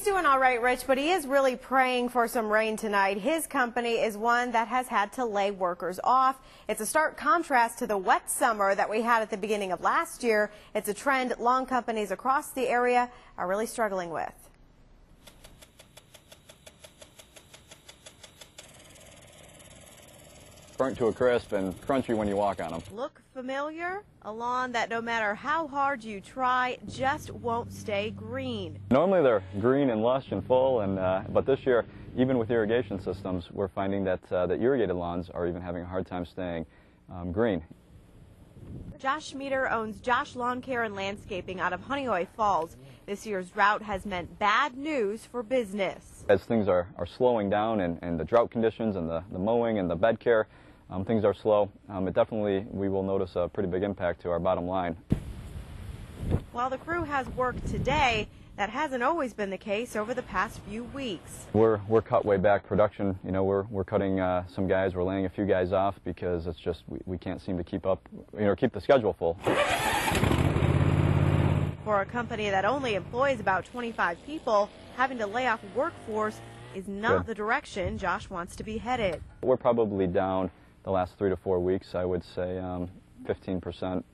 doing all right, Rich, but he is really praying for some rain tonight. His company is one that has had to lay workers off. It's a stark contrast to the wet summer that we had at the beginning of last year. It's a trend lawn companies across the area are really struggling with. Burnt to a crisp and crunchy when you walk on them. Look familiar? A lawn that no matter how hard you try, just won't stay green. Normally they're green and lush and full, but this year, even with irrigation systems, we're finding that the irrigated lawns are even having a hard time staying green. Josh Schmieder owns Josh Lawn Care and Landscaping out of Honeoye Falls. This year's drought has meant bad news for business. As things are slowing down and the drought conditions and the mowing and the bed care, things are slow. We will notice a pretty big impact to our bottom line. While the crew has worked today, that hasn't always been the case over the past few weeks. We're cut way back production. You know, we're cutting some guys. We're laying a few guys off because it's just we can't seem to keep up, keep the schedule full. For a company that only employs about 25 people, having to lay off a workforce is not the direction Josh wants to be headed. We're probably down the last 3 to 4 weeks, I would say 15%.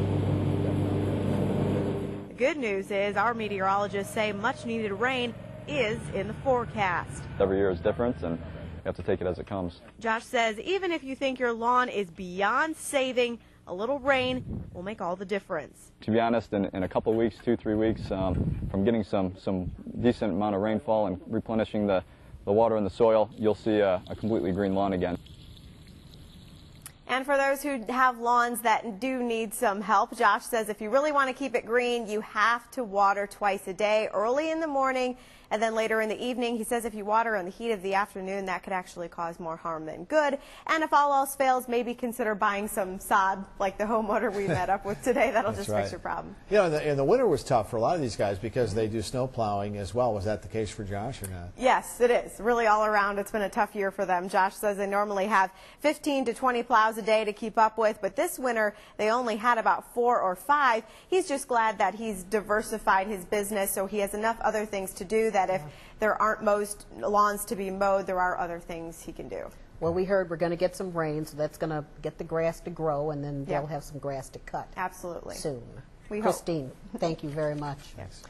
The good news is our meteorologists say much needed rain is in the forecast. Every year is different and you have to take it as it comes. Josh says even if you think your lawn is beyond saving, a little rain will make all the difference. To be honest, in a couple of weeks, 2-3 weeks, from getting some decent amount of rainfall and replenishing the water in the soil, you'll see a completely green lawn again. And for those who have lawns that do need some help, Josh says if you really want to keep it green, you have to water twice a day, early in the morning and then later in the evening. He says if you water in the heat of the afternoon, that could actually cause more harm than good. And if all else fails, maybe consider buying some sod like the homeowner we met up with today. That'll just fix your problem. You know, and the winter was tough for a lot of these guys because they do snow plowing as well. Was that the case for Josh or not? Yes, it is. Really all around, it's been a tough year for them. Josh says they normally have 15 to 20 plows a day to keep up with, but this winter they only had about 4 or 5. He's just glad that he's diversified his business so he has enough other things to do that if there aren't most lawns to be mowed, there are other things he can do. Well, we heard we're going to get some rain, so that's going to get the grass to grow, and then they'll have some grass to cut. Absolutely. Soon. We Christine, thank you very much. Yes.